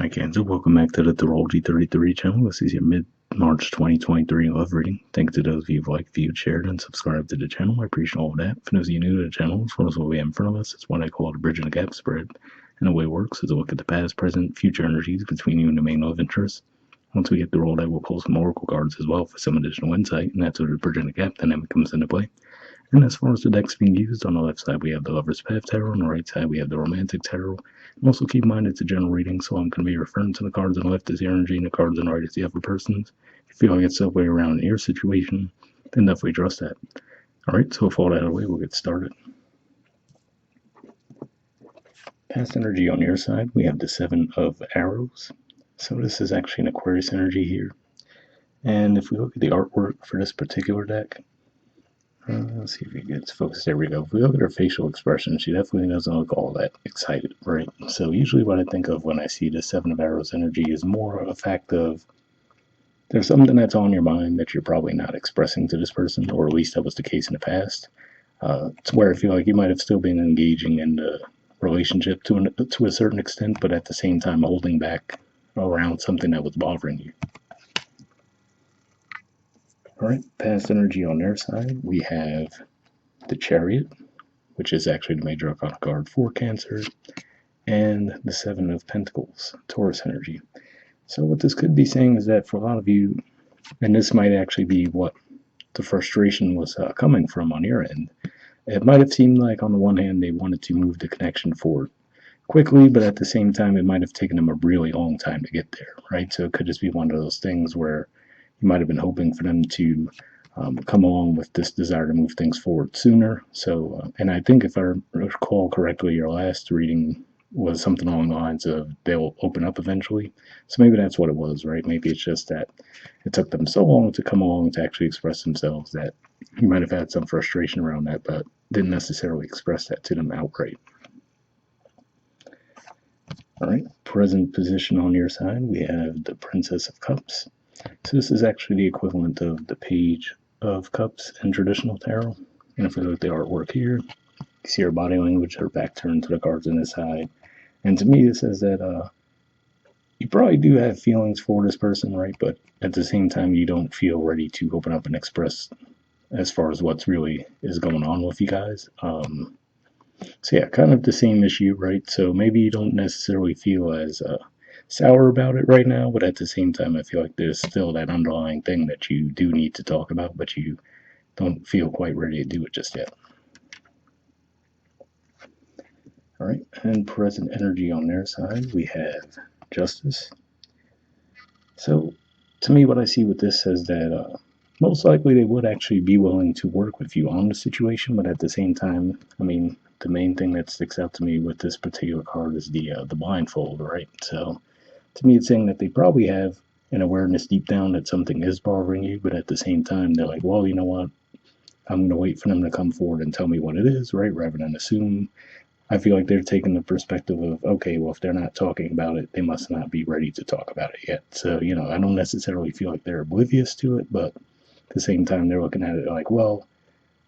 Hi, Cancer. Welcome back to the Astrology 33 channel. This is your mid-March 2023 love reading. Thanks to those of you who've liked, viewed, shared, and subscribed to the channel. I appreciate all of that. For those of you new to the channel, this one is what we have in front of us. It's what I call the bridging the gap spread. And the way it works is a look at the past, present, future energies between you and the main love interest. Once we get through all that, we'll pull some oracle cards as well for some additional insight, and that's where the bridging the gap dynamic comes into play. And as far as the decks being used, on the left side we have the Lover's Path Tarot, on the right side we have the Romantic Tarot. And also keep in mind it's a general reading, so I'm going to be referring to the cards on the left as the energy and the cards on the right as the other person's. If you feel like it's the way around in your situation, then definitely trust that. Alright, so with all that out of the way, we'll get started. Past energy on your side, we have the Seven of Arrows. So this is actually an Aquarius energy here. And if we look at the artwork for this particular deck, let's see if it gets focused. There we go. If we look at her facial expression, she definitely doesn't look all that excited, right? So usually what I think of when I see the Seven of Arrows energy is more a fact of there's something that's on your mind that you're probably not expressing to this person, or at least that was the case in the past. It's where I feel like you might have still been engaging in the relationship to a certain extent, but at the same time holding back around something that was bothering you. Alright, past energy on their side, we have the Chariot, which is actually the major arcana card for Cancer, and the Seven of Pentacles, Taurus energy. So what this could be saying is that for a lot of you, and this might actually be what the frustration was coming from on your end, it might have seemed like on the one hand they wanted to move the connection forward quickly, but at the same time it might have taken them a really long time to get there, right? So it could just be one of those things where you might have been hoping for them to come along with this desire to move things forward sooner. So, and I think if I recall correctly, your last reading was something along the lines of they'll open up eventually. So maybe that's what it was, right? Maybe it's just that it took them so long to come along to actually express themselves that you might have had some frustration around that, but didn't necessarily express that to them outright. All right, present position on your side, we have the Princess of Cups. So this is actually the equivalent of the Page of Cups in traditional tarot. And if we look at the artwork here, you see her body language, her back turned to the cards on this side. And to me, it says that you probably do have feelings for this person, right? But at the same time, you don't feel ready to open up and express as far as what's really is going on with you guys. So yeah, kind of the same issue, right? So maybe you don't necessarily feel as sour about it right now, but at the same time I feel like there's still that underlying thing that you do need to talk about, but you don't feel quite ready to do it just yet. All right, and present energy on their side, we have Justice. So to me what I see with this says that most likely they would actually be willing to work with you on the situation, but at the same time, I mean, the main thing that sticks out to me with this particular card is the blindfold, right? So to me, it's saying that they probably have an awareness deep down that something is bothering you, but at the same time, they're like, well, you know what? I'm going to wait for them to come forward and tell me what it is, right? Rather than assume. I feel like they're taking the perspective of, okay, well, if they're not talking about it, they must not be ready to talk about it yet. So, you know, I don't necessarily feel like they're oblivious to it, but at the same time, they're looking at it like, well,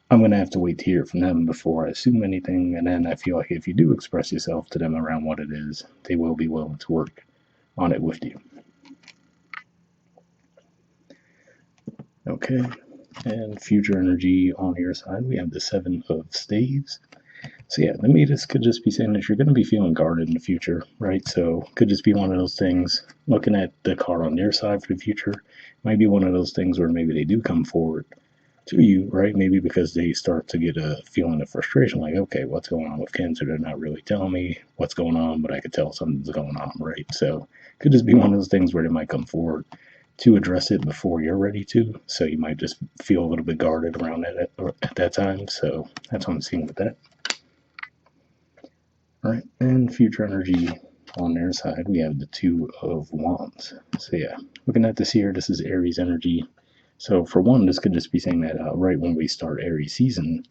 I'm going to have to wait to hear from them before I assume anything. And then I feel like if you do express yourself to them around what it is, they will be willing to work on it with you. Okay, and future energy on your side, we have the Seven of Staves. So yeah, to me, this could just be saying that you're going to be feeling guarded in the future, right? So could just be one of those things, looking at the card on your side for the future, might be one of those things where maybe they do come forward to you, right? Maybe because they start to get a feeling of frustration, like, okay, what's going on with Cancer? They're not really telling me what's going on, but I could tell something's going on, right? So could just be one of those things where they might come forward to address it before you're ready to. So you might just feel a little bit guarded around that at that time. So that's what I'm seeing with that. All right, and future energy on their side, we have the Two of Wands. So yeah, looking at this here, this is Aries energy. So for one, this could just be saying that right when we start Aries season,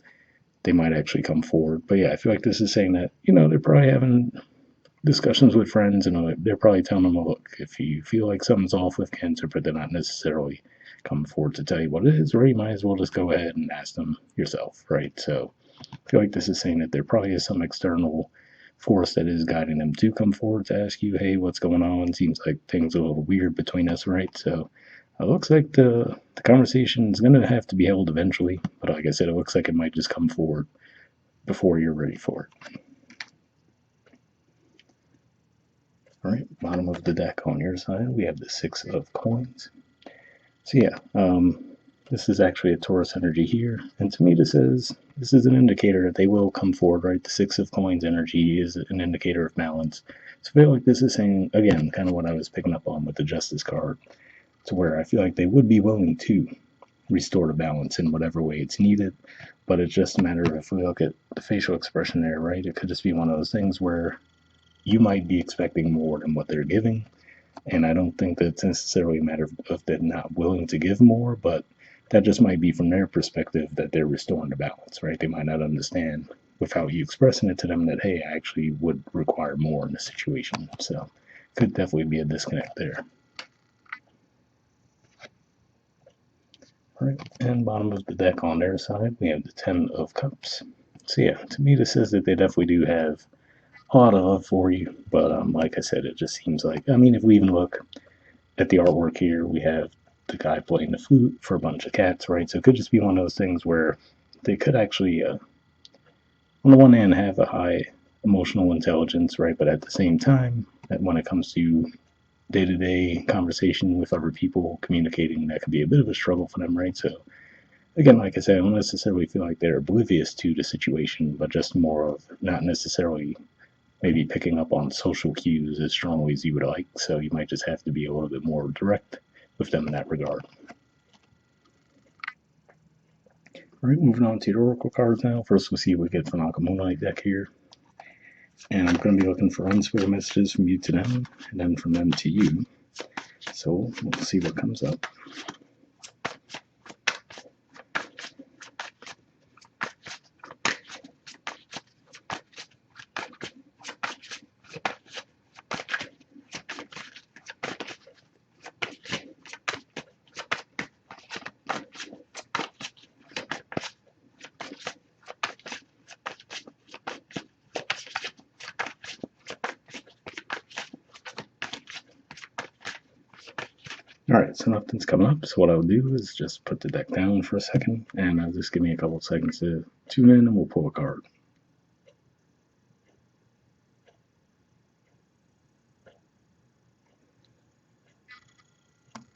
they might actually come forward. But yeah, I feel like this is saying that, you know, they're probably having discussions with friends, and they're probably telling them, look, if you feel like something's off with Cancer, but they're not necessarily coming forward to tell you what it is, right, you might as well just go ahead and ask them yourself, right? So I feel like this is saying that there probably is some external force that is guiding them to come forward to ask you, hey, what's going on? Seems like things are a little weird between us, right? So it looks like the conversation is going to have to be held eventually, but like I said, it looks like it might just come forward before you're ready for it. All right, bottom of the deck on your side, we have the Six of Coins. So yeah, this is actually a Taurus energy here, and to me this is an indicator that they will come forward, right? The Six of Coins energy is an indicator of balance. So I feel like this is saying, again, kind of what I was picking up on with the Justice card, to where I feel like they would be willing to restore the balance in whatever way it's needed, but it's just a matter of, if we look at the facial expression there, right? It could just be one of those things where you might be expecting more than what they're giving, and I don't think that's necessarily a matter of them not willing to give more, but that just might be from their perspective that they're restoring the balance, right? They might not understand without you expressing it to them that, hey, I actually would require more in the situation. So could definitely be a disconnect there. All right, and bottom of the deck on their side, we have the Ten of Cups. So yeah, to me this says that they definitely do have a lot of love for you, but like I said, it just seems like, I mean, if we even look at the artwork here, we have the guy playing the flute for a bunch of cats, right? So it could just be one of those things where they could actually, on the one hand, have a high emotional intelligence, right? But at the same time, when it comes to day-to-day conversation with other people, communicating, that could be a bit of a struggle for them, right? So again, like I said, I don't necessarily feel like they're oblivious to the situation, but just more of not necessarily maybe picking up on social cues as strongly as you would like. So you might just have to be a little bit more direct with them in that regard. All right, moving on to the Oracle cards now. First, we'll see what we get from Moonlight deck here. And I'm going to be looking for unspoken messages from you to them, and then from them to you. So we'll see what comes up. Alright, so nothing's coming up, so what I'll do is just put the deck down for a second, and just give me a couple of seconds to tune in, and we'll pull a card.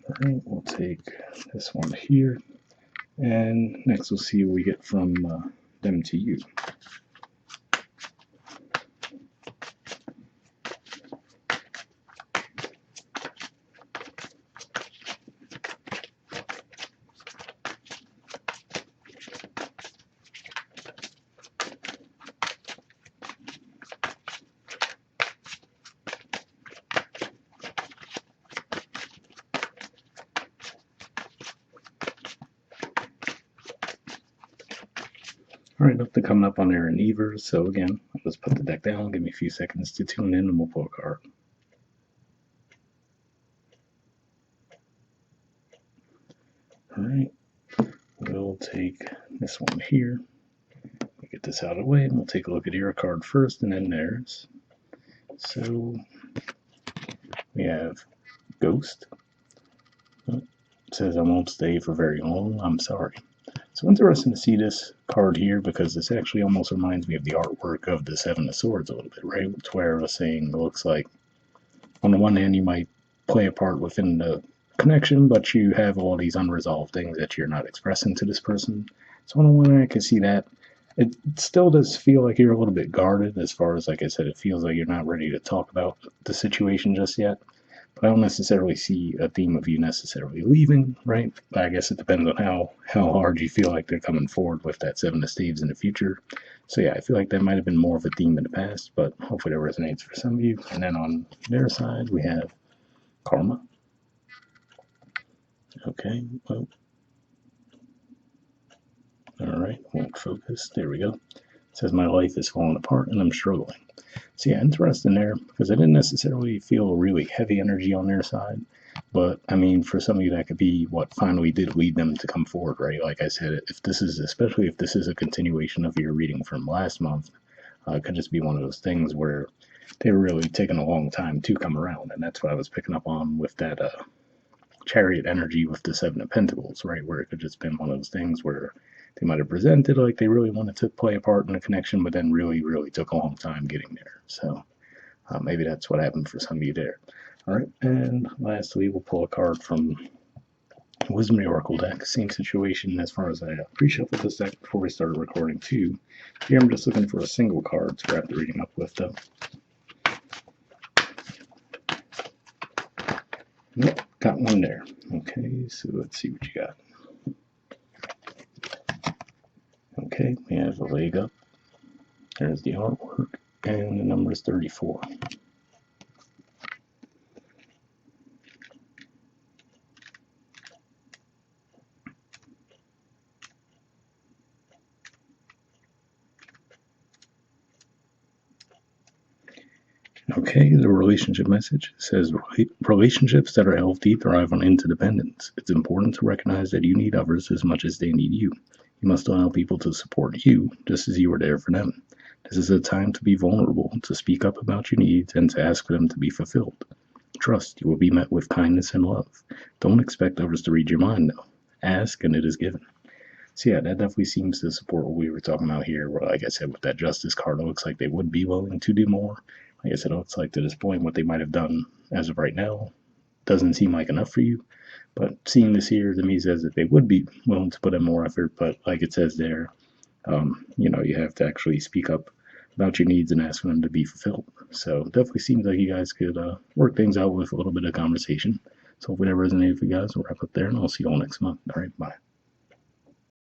Alright, we'll take this one here, and next we'll see what we get from them to you. Alright, nothing coming up on there in either, so again, I'll just put the deck down, give me a few seconds to tune in, and we'll pull a card. Alright, we'll take this one here, get this out of the way, and we'll take a look at your card first, and then theirs. So, we have Ghost. It says, I won't stay for very long, I'm sorry. So interesting to see this card here, because this actually almost reminds me of the artwork of the Seven of Swords a little bit, right? It's where I was saying it looks like on the one hand you might play a part within the connection, but you have all these unresolved things that you're not expressing to this person. So on the one hand I can see that. It still does feel like you're a little bit guarded, as far as, like I said, it feels like you're not ready to talk about the situation just yet. But I don't necessarily see a theme of you necessarily leaving, right? But I guess it depends on how hard you feel like they're coming forward with that Seven of Staves in the future. So yeah, I feel like that might have been more of a theme in the past, but hopefully that resonates for some of you. And then on their side, we have Karma. Okay, well, all right, won't focus. There we go. It says, my life is falling apart and I'm struggling. So yeah, interesting there, because I didn't necessarily feel really heavy energy on their side. But I mean, for some of you, that could be what finally did lead them to come forward, right? Like I said, if this is, especially if this is a continuation of your reading from last month, It could just be one of those things where they were really taking a long time to come around, and that's what I was picking up on with that chariot energy with the Seven of Pentacles, right? Where it could just been one of those things where they might have presented like they really wanted to play a part in a connection, but then really, really took a long time getting there. So maybe that's what happened for some of you there. All right, and lastly, we'll pull a card from Wisdom of the Oracle deck. Same situation as far as I pre-shuffled this deck before we started recording too. Here I'm just looking for a single card to wrap the reading up with though. Nope, got one there. Okay, so let's see what you got. Okay, we have a leg up. There's the artwork, and the number is 34. Okay, the relationship message says relationships that are healthy thrive on interdependence. It's important to recognize that you need others as much as they need you. You must allow people to support you just as you are there for them. This is a time to be vulnerable, to speak up about your needs, and to ask for them to be fulfilled. Trust you will be met with kindness and love. Don't expect others to read your mind, though. Ask and it is given. So yeah, that definitely seems to support what we were talking about here, where like I said, with that justice card, it looks like they would be willing to do more. Like I said, it looks like to this point, what they might have done as of right now doesn't seem like enough for you. But seeing this here to me says that they would be willing to put in more effort. But like it says there, you have to actually speak up about your needs and ask for them to be fulfilled. So definitely seems like you guys could work things out with a little bit of conversation. So hopefully that resonated for you guys. We'll wrap up there, and I'll see you all next month. All right, bye.